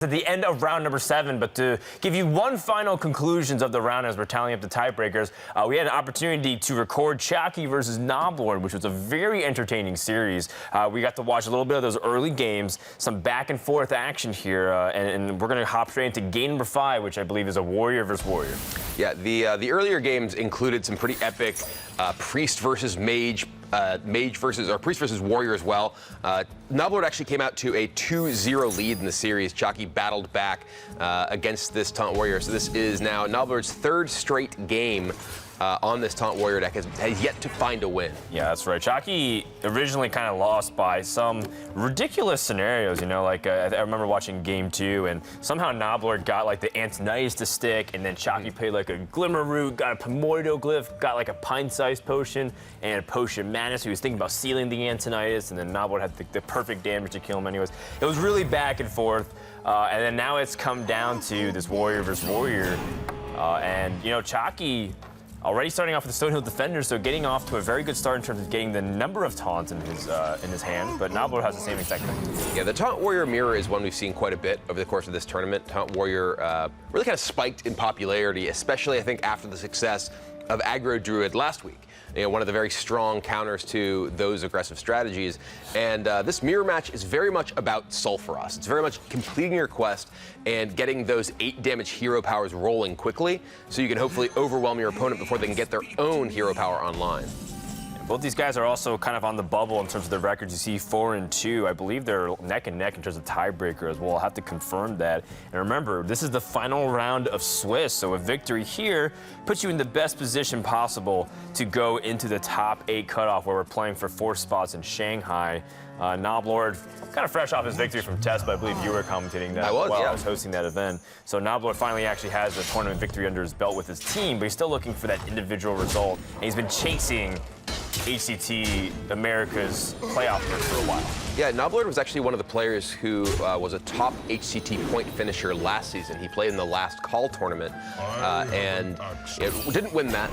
At the end of round number 7, but to give you one final conclusions of the round as we're tallying up the tiebreakers, we had an opportunity to record Chakki versus Noblord, which was a very entertaining series. We got to watch a little bit of those early games, some back and forth action here, and we're going to hop straight into game number 5, which I believe is a warrior versus warrior. Yeah, the earlier games included some pretty epic priest versus mage, priest versus warrior as well. Noblord actually came out to a 2-0 lead in the series. Chakki battled back against this taunt warrior. So this is now Noblord's 3rd straight game on this taunt warrior deck, has yet to find a win. Yeah, that's right. Chakki originally kind of lost by some ridiculous scenarios, you know, like I remember watching game 2 and somehow Noblord got like the Antonitis to stick, and then Chakki played like a Glimmer Root, got a Primordial Glyph, got like a Pint-Sized Potion and a Potion Madness. He was thinking about sealing the Antonitis, and then Noblord had the perfect damage to kill him anyways. It was really back and forth, and then now it's come down to this warrior versus warrior, and you know, Chakki already starting off with the Stonehill Defender, so getting off to a very good start in terms of getting the number of taunts in his hand, but Noblord has the same exact thing. Yeah, the Taunt Warrior mirror is one we've seen quite a bit over the course of this tournament. Taunt Warrior really kind of spiked in popularity, especially I think after the success of Aggro Druid last week. You know, one of the very strong counters to those aggressive strategies. And this mirror match is very much about Sulfuros. It's very much completing your quest and getting those 8 damage hero powers rolling quickly so you can hopefully overwhelm your opponent before they can get their own hero power online. Both these guys are also kind of on the bubble in terms of their records. You see 4 and 2. I believe they're neck and neck in terms of tiebreaker as well. I'll have to confirm that. And remember, this is the final round of Swiss, so a victory here puts you in the best position possible to go into the top 8 cutoff, where we're playing for 4 spots in Shanghai. Noblord, kind of fresh off his victory from Test, but I believe you were commentating that while I was hosting that event. So Noblord finally actually has a tournament victory under his belt with his team, but he's still looking for that individual result. And he's been chasing HCT America's playoff berth for a while. Yeah, Noblord was actually one of the players who was a top HCT point finisher last season. He played in the last call tournament and didn't win that,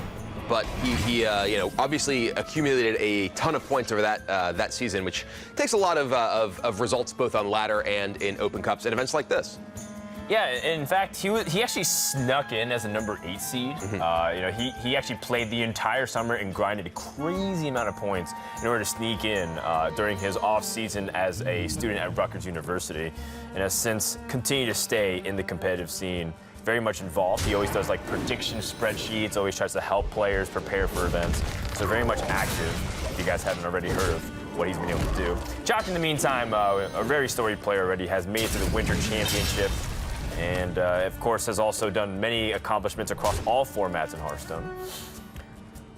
but he you know, obviously accumulated a ton of points over that season, which takes a lot of results both on ladder and in open cups and events like this. Yeah, in fact, he actually snuck in as a number 8 seed. You know, he actually played the entire summer and grinded a crazy amount of points in order to sneak in during his off season as a student at Rutgers University, and has since continued to stay in the competitive scene. Very much involved. He always does like prediction spreadsheets, always tries to help players prepare for events. So very much active, if you guys haven't already heard of what he's been able to do. Chakki, in the meantime, a very storied player already, has made it to the Winter Championship, and of course has also done many accomplishments across all formats in Hearthstone.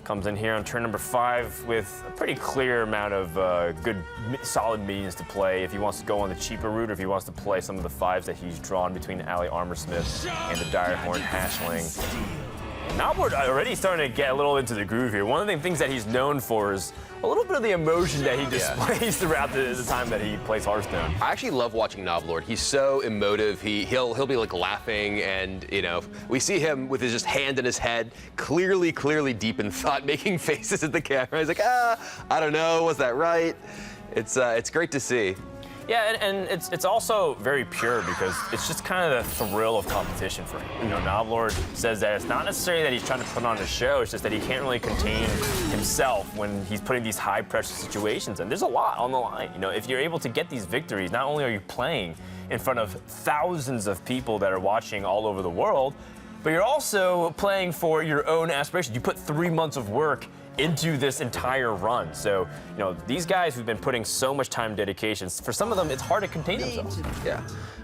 Comes in here on turn number 5 with a pretty clear amount of good, solid minions to play if he wants to go on the cheaper route, or if he wants to play some of the 5s that he's drawn between the Alley Armorsmith and the Direhorn Hatchling. Noblord already starting to get a little into the groove here. One of the things that he's known for is a little bit of the emotion that he displays throughout the time that he plays Hearthstone. I actually love watching Noblord. He's so emotive. He'll be like laughing, and you know, we see him with his just hand in his head, clearly deep in thought, making faces at the camera. He's like, I don't know, was that right? It's great to see. Yeah, and it's also very pure because it's just kind of the thrill of competition for him. You know, Noblord says that it's not necessarily that he's trying to put on a show, it's just that he can't really contain himself when he's putting these high-pressure situations, and there's a lot on the line. You know, if you're able to get these victories, not only are you playing in front of thousands of people that are watching all over the world, but you're also playing for your own aspirations. You put 3 months of work into this entire run. So, you know, these guys who've been putting so much time and dedication, for some of them, it's hard to contain themselves. Yeah.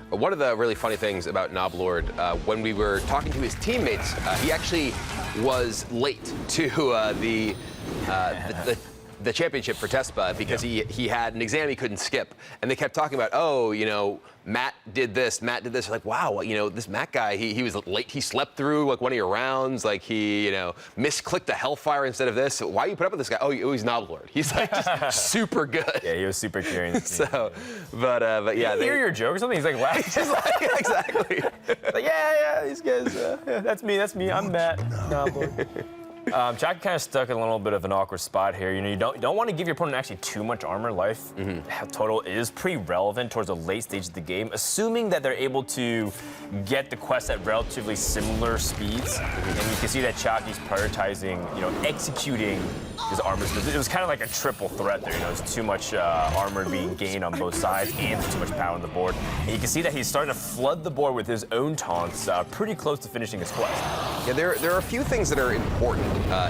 One of the really funny things about Noblord, when we were talking to his teammates, he actually was late to the championship for TESPA because he had an exam he couldn't skip. And they kept talking about, oh, you know, Matt did this. Like, wow, you know, this Matt guy, he was late. He slept through like one of your rounds. Like he, you know, misclicked a Hellfire instead of this. Why you put up with this guy? Oh, he's Noblord. He's like just super good. Yeah, he was super curious. So, but yeah. Did you hear your joke or something? He's like laughing. He's like, exactly. Like, yeah, these guys, yeah, that's me, I'm Matt. Noblord. Chakki kind of stuck in a little bit of an awkward spot here. You don't want to give your opponent actually too much armor. Life total is pretty relevant towards the late stage of the game, assuming that they're able to get the quest at relatively similar speeds. And you can see that Chakki's prioritizing, executing his armor. It was kind of like a triple threat there. There's too much armor being gained on both sides, and there's too much power on the board. And you can see that he's starting to flood the board with his own taunts, pretty close to finishing his quest. Yeah, there are a few things that are important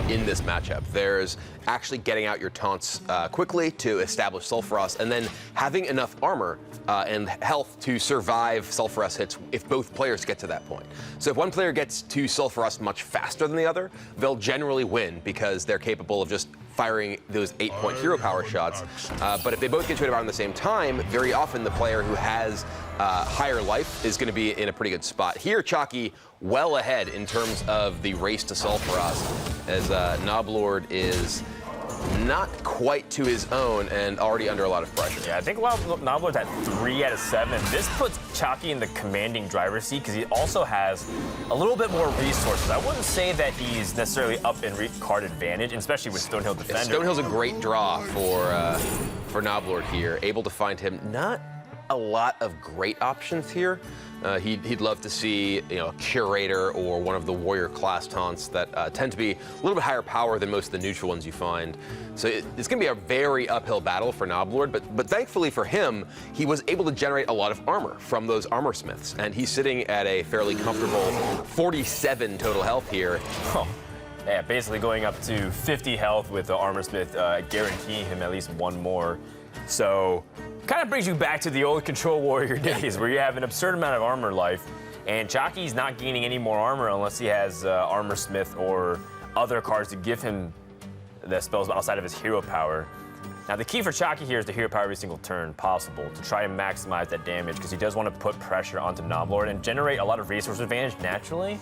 in this matchup. There's actually getting out your taunts quickly to establish Sulfuros, and then having enough armor and health to survive Sulfuros hits if both players get to that point. So if one player gets to Sulfuros much faster than the other, they'll generally win because they're capable of just firing those 8-point hero power shots. But if they both get to it around the same time, very often the player who has higher life is going to be in a pretty good spot. Here, Chakki well ahead in terms of the race to Sulfuros, as Noblord is not quite to his own and already under a lot of pressure. Yeah, I think Noblord's at 3 out of 7. This puts Chakki in the commanding driver's seat because he also has a little bit more resources. I wouldn't say that he's necessarily up in card advantage, especially with Stonehill Defender. Stonehill's a great draw for Noblord here. Able to find him not a lot of great options here. He'd love to see a Curator or one of the Warrior class taunts that tend to be a little bit higher power than most of the neutral ones you find. So it's going to be a very uphill battle for Noblord, but thankfully for him, he was able to generate a lot of armor from those armor smiths, and he's sitting at a fairly comfortable 47 total health here. Oh. Yeah, basically going up to 50 health with the armor smith, guaranteeing him at least one more. So kind of brings you back to the old Control Warrior days where you have an absurd amount of armor life, and Chakki's not gaining any more armor unless he has Armor Smith or other cards to give him the spells outside of his hero power. Now, the key for Chakki here is to hero power every single turn possible to try and maximize that damage, because he does want to put pressure onto Noblord and generate a lot of resource advantage naturally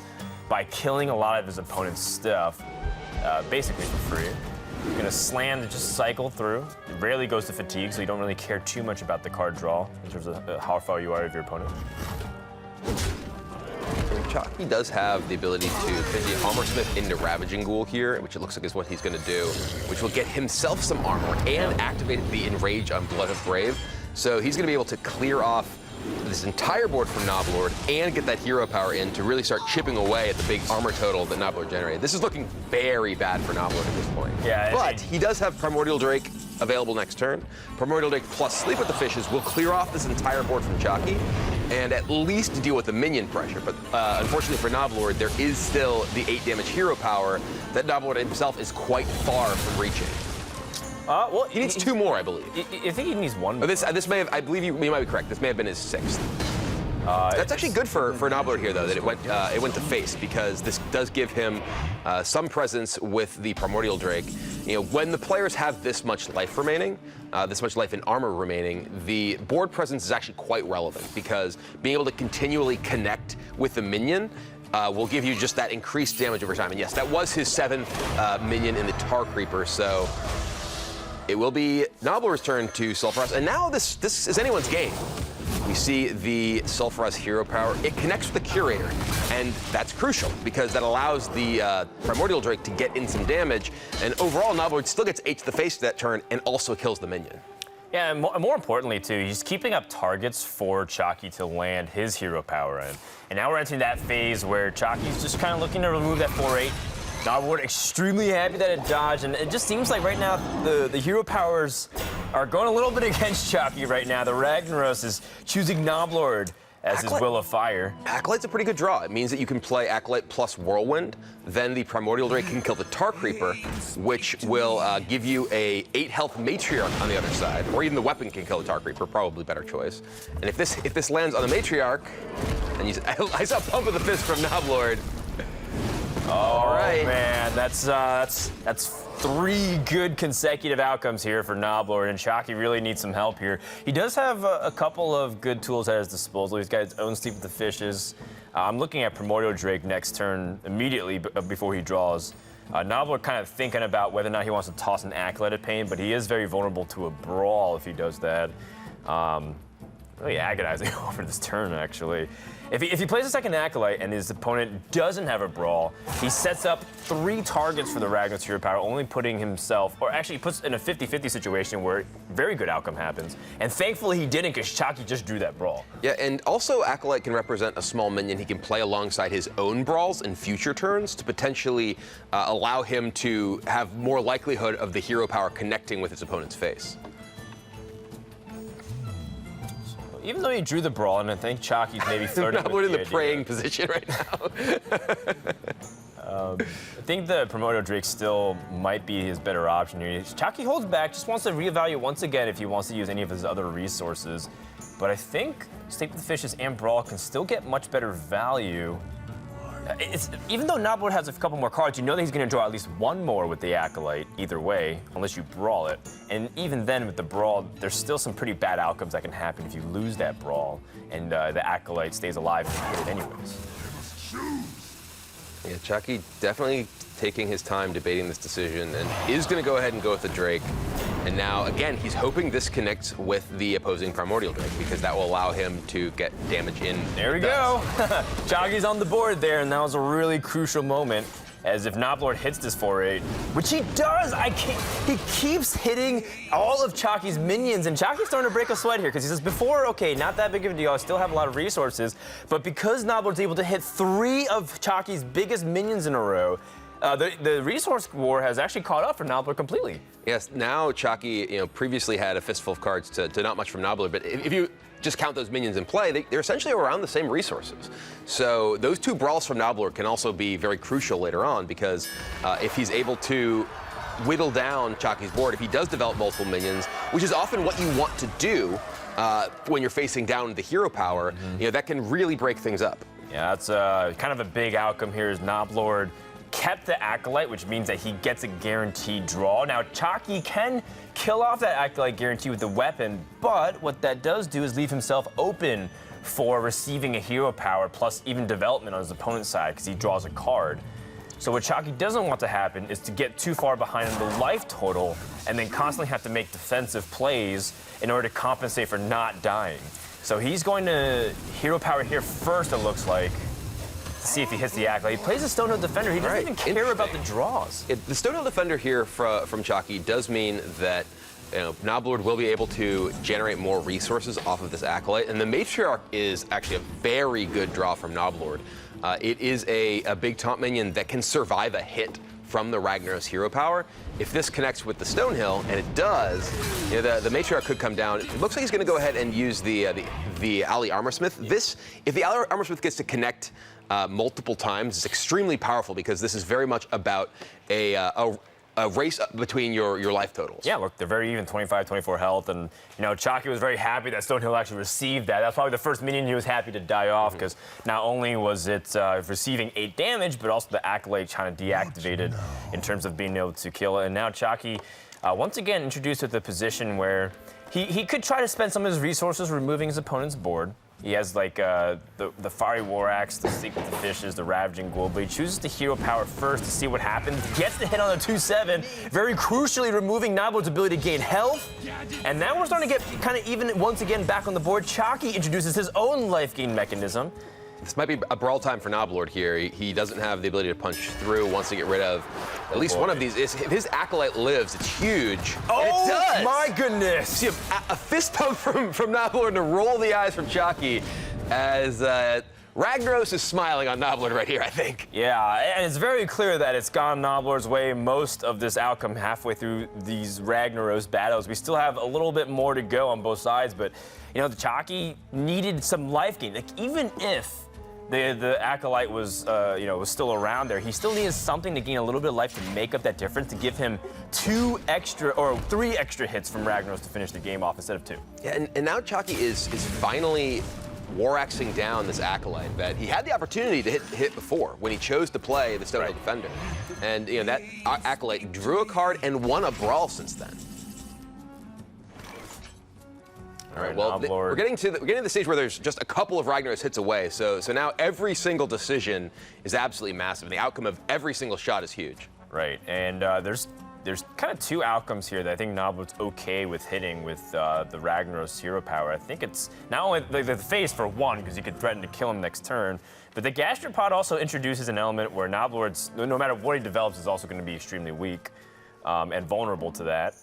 by killing a lot of his opponent's stuff, basically for free. You're going to slam to just cycle through. It rarely goes to fatigue, so you don't really care too much about the card draw in terms of how far you are of your opponent. Chakki does have the ability to fit the Armor Smith into Ravaging Ghoul here, which it looks like is what he's going to do, which will get himself some armor and activate the Enrage on Blood of Brave. So he's going to be able to clear off this entire board from Noblord and get that hero power in to really start chipping away at the big armor total that Noblord generated. This is looking very bad for Noblord at this point. Yeah, but he does have Primordial Drake available next turn. Primordial Drake plus Sleep with the Fishes will clear off this entire board from Chakki and at least deal with the minion pressure. But unfortunately for Noblord, there is still the 8 damage hero power that Noblord himself is quite far from reaching. Well, he needs 2 more, I believe. I think he needs 1 more. Oh, this may have, I believe you might be correct. This may have been his 6th. That's actually good for Noblord here, though, that it went to face, because this does give him some presence with the Primordial Drake. When the players have this much life remaining, this much life and armor remaining, the board presence is actually quite relevant, because being able to continually connect with the minion will give you just that increased damage over time. And yes, that was his 7th minion in the Tar Creeper, so it will be Noblord's turn to Sulfuros, and now this is anyone's game. We see the Sulfuros hero power. It connects with the Curator, and that's crucial because that allows the Primordial Drake to get in some damage, and overall, Noblord still gets 8 to the face that turn and also kills the minion. Yeah, and more importantly, too, he's keeping up targets for Chakki to land his hero power in. And now we're entering that phase where Chakki's just kind of looking to remove that 4/8. Noblord extremely happy that it dodged, and it just seems like right now the hero powers are going a little bit against Chakki right now. The Ragnaros is choosing Noblord as his Will of Fire. Acolyte's a pretty good draw. It means that you can play Acolyte plus Whirlwind, then the Primordial Drake can kill the Tar Creeper, which will give you a 8 health Matriarch on the other side, or even the weapon can kill the Tar Creeper, probably better choice. And if this lands on the Matriarch, and I saw Pump of the Fist from Noblord. All right, man, that's 3 good consecutive outcomes here for Noblord, and Chakki really needs some help here. He does have a couple of good tools at his disposal. He's got his own Sleep with the Fishes. I'm looking at Primordial Drake next turn immediately before he draws. Noblord kind of thinking about whether or not he wants to toss an Acolyte of Pain, but he is very vulnerable to a Brawl if he does that. really agonizing over this turn, actually. If he plays a second Acolyte and his opponent doesn't have a Brawl, he sets up 3 targets for the Ragnos Hero Power, only putting himself, or actually puts in a 50-50 situation where very good outcome happens. And thankfully he didn't, because Chakki just drew that Brawl. Yeah, and also Acolyte can represent a small minion he can play alongside his own Brawls in future turns to potentially allow him to have more likelihood of the hero power connecting with his opponent's face. Even though he drew the Brawl, and I think Chakki's maybe flirting Noblord in the praying position right now. I think the Promoto Drake still might be his better option here. Chakki holds back, just wants to reevaluate once again if he wants to use any of his other resources. But I think Stake with the Fishes and Brawl can still get much better value. Even though Noblord has a couple more cards, you know that he's going to draw at least 1 more with the Acolyte, either way, unless you Brawl it. And even then, with the Brawl, there's still some pretty bad outcomes that can happen if you lose that Brawl, and the Acolyte stays alive and you hit it anyways. Yeah, Chakki definitely taking his time debating this decision and is going to go ahead and go with the Drake. And now, again, he's hoping this connects with the opposing Primordial Drake because that will allow him to get damage in. There we go. Chakki's on the board there, and that was a really crucial moment. As if Noblord hits this 4-8, which he does. He keeps hitting all of Chakki's minions, and Chakki's starting to break a sweat here because he says before, okay, not that big of a deal. I still have a lot of resources, but because Noblord's able to hit 3 of Chakki's biggest minions in a row, the resource war has actually caught up for Noblord completely. Yes, now Chakki, previously had a fistful of cards to not much from Noblord, but if you just count those minions in play, they're essentially around the same resources. So those 2 Brawls from Noblord can also be very crucial later on because if he's able to whittle down Chakki's board, if he does develop multiple minions, which is often what you want to do when you're facing down the hero power, that can really break things up. Yeah, that's kind of a big outcome here is Noblord kept the Acolyte, which means that he gets a guaranteed draw. Now, Chakki can kill off that Acolyte guarantee with the weapon, but what that does do is leave himself open for receiving a hero power plus even development on his opponent's side because he draws a card. So what Chakki doesn't want to happen is to get too far behind in the life total and then constantly have to make defensive plays in order to compensate for not dying. So he's going to hero power here first, it looks like, to see if he hits the Acolyte. He plays a Stonehill Defender. He doesn't even care about the draws. The Stonehill Defender here from Chakki does mean that Noblord will be able to generate more resources off of this Acolyte, and the Matriarch is actually a very good draw from Noblord. It is a big taunt minion that can survive a hit from the Ragnaros hero power. If this connects with the Stonehill, and it does, the Matriarch could come down. It looks like he's going to go ahead and use the Ally Armorsmith. If the Ally Armorsmith gets to connect multiple times, it's extremely powerful because this is very much about a race between your life totals. Yeah, look, they're very even, 25, 24 health, and Chakki was very happy that Stonehill actually received that. That's probably the first minion he was happy to die off because not only was it receiving 8 damage, but also the Acolyte kind of deactivated in terms of being able to kill it. And now Chakki, once again, introduced to the position where he could try to spend some of his resources removing his opponent's board. He has like the Fiery War Axe, the Stake with the Fishes, the Ravaging Global. He chooses to hero power first to see what happens. Gets the hit on the 2-7, very crucially removing Noblord's ability to gain health. And now we're starting to get kind of even once again back on the board. Chakki introduces his own life gain mechanism. This might be a brawl time for Noblord here. He doesn't have the ability to punch through, wants to get rid of at least one of these. If his Acolyte lives, it's huge. Oh, and it does. My goodness. See a fist pump from Noblord to roll the eyes from Chakki as Ragnaros is smiling on Noblord right here, I think. Yeah, and it's very clear that it's gone Noblord's way most of this outcome halfway through these Ragnaros battles. We still have a little bit more to go on both sides, but the Chakki needed some life gain. Like, even if the Acolyte was, was still around there, he still needed something to gain a little bit of life to make up that difference, to give him 3 extra hits from Ragnaros to finish the game off instead of 2. Yeah, and now Chakki is finally war-axing down this Acolyte that he had the opportunity to hit before when he chose to play the Stonehill Defender. And that Acolyte drew a card and won a brawl since then. All right, well, we're getting to the stage where there's just a couple of Ragnaros hits away. So now every single decision is absolutely massive, and the outcome of every single shot is huge. Right, and there's there's kind of two outcomes here that I think noblord's okay with hitting with the Ragnaros hero power. I think it's not only the face for one, because you could threaten to kill him next turn, but the gastropod also introduces an element where noblord's, no matter what he develops, is also going to be extremely weak and vulnerable to that.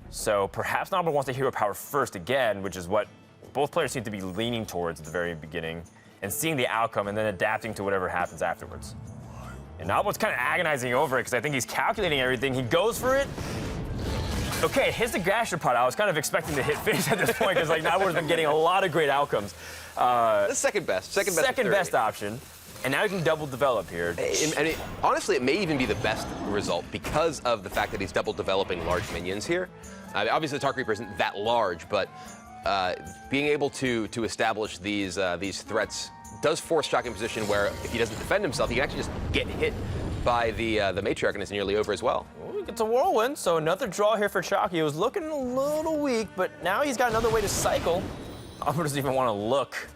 So perhaps noblord wants the hero power first again, which is what both players seem to be leaning towards at the very beginning, and seeing the outcome and then adapting to whatever happens afterwards. And noblord's kind of agonizing over it because I think he's calculating everything. He goes for it. Okay, hits the gastropod. I was kind of expecting to hit face at this point because like noblord's been getting a lot of great outcomes. The second best option. And now he can double develop here. Honestly, it may even be the best result because of the fact that he's double developing large minions here. Obviously, the Tark Reaper isn't that large, but being able to establish these threats does force Chakki in a position where if he doesn't defend himself, he can actually just get hit by the matriarch, and it's nearly over as well. Ooh, it's a whirlwind, so another draw here for Chakki. It was looking a little weak, but now he's got another way to cycle. Albert doesn't even want to look.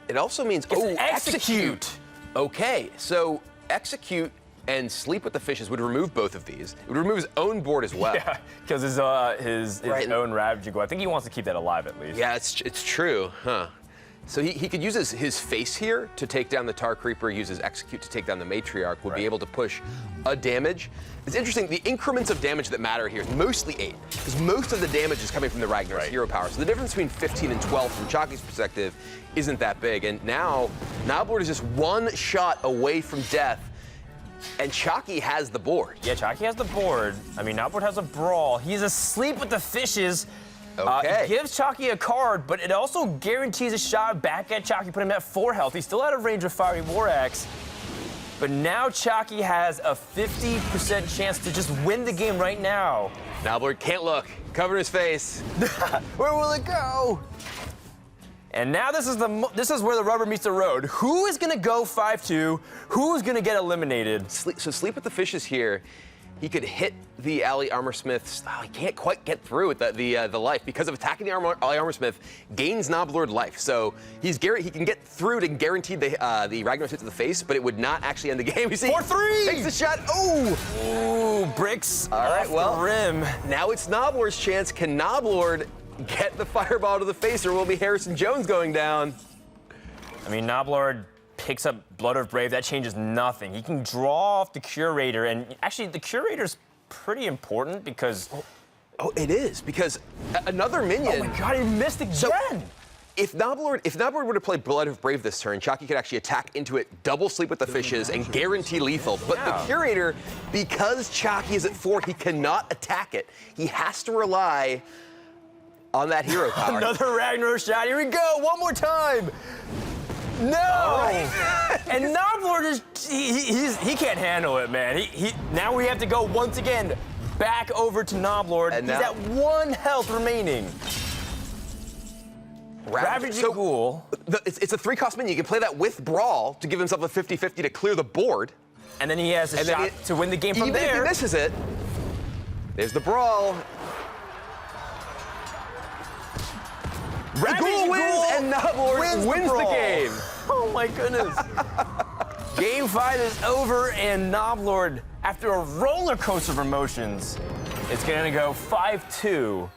It also means execute. Okay, so execute and sleep with the fishes would remove both of these. It would remove his own board as well. Yeah, because his own Ravaging Goal. I think he wants to keep that alive at least. Yeah, it's true, huh? So he could use his face here to take down the Tark Reaper, use his execute to take down the matriarch, would be able to push a damage. It's interesting, the increments of damage that matter here is mostly 8, because most of the damage is coming from the Ragnaros hero power. So the difference between 15 and 12 from Chakki's perspective isn't that big. And now, noblord is just one shot away from death, and Chakki has the board. Yeah, Chakki has the board. I mean, noblord has a brawl. He's asleep with the fishes. Okay. It gives Chakki a card, but it also guarantees a shot back at Chakki, put him at 4 health. He's still out of range of Fiery War Axe. But now Chakki has a 50% chance to just win the game right now. Noblord can't look. Cover his face. Where will it go? And now this is where the rubber meets the road. Who is going to go 5-2? Who is going to get eliminated? So sleep with the fishes here. He could hit the Alley Armorsmiths. Oh, he can't quite get through with the life because of attacking the Alley Armorsmith gains noblord life. So he can get through to guarantee the Ragnaros hit to the face, but it would not actually end the game. You see, 4-3 takes the shot. Ooh, bricks. All right, off well, the rim. Now it's noblord's chance. Can noblord get the fireball to the face, or will it be Harrison Jones going down? I mean, noblord picks up Blood of Brave. That changes nothing. He can draw off the Curator, and actually the Curator's pretty important because... Oh, it is, because another minion... Oh my god, he missed again! So, if noblord were to play Blood of Brave this turn, Chakki could actually attack into it, double sleep with the fishes, and guarantee lethal. But the Curator, because Chakki is at 4, he cannot attack it. He has to rely on that hero power. Another Ragnaros shot. Here we go, one more time! No! Right. And noblord he can't handle it, man. Now we have to go once again back over to noblord. And he's at 1 health remaining. Ravaging Ghoul. It's a 3-cost minion. You can play that with Brawl to give himself a 50-50 to clear the board. And then he has a shot to win the game from there. Even if he misses it, there's the Brawl. The Ghoul wins, and noblord wins the game. Oh my goodness. Game 5 is over, and noblord, after a roller coaster of emotions, it's going to go 5-2.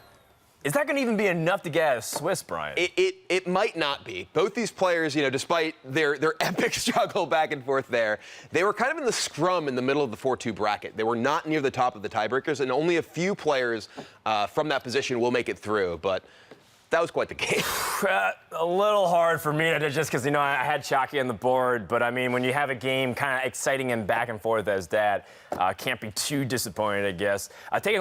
Is that going to even be enough to get out of Swiss, Brian? It might not be. Both these players, despite their epic struggle back and forth there, they were kind of in the scrum in the middle of the 4-2 bracket. They were not near the top of the tiebreakers, and only a few players from that position will make it through. But that was quite the game. A little hard for me to just because, I had Chakki on the board. But, I mean, when you have a game kind of exciting and back and forth as that, can't be too disappointed, I guess. Taking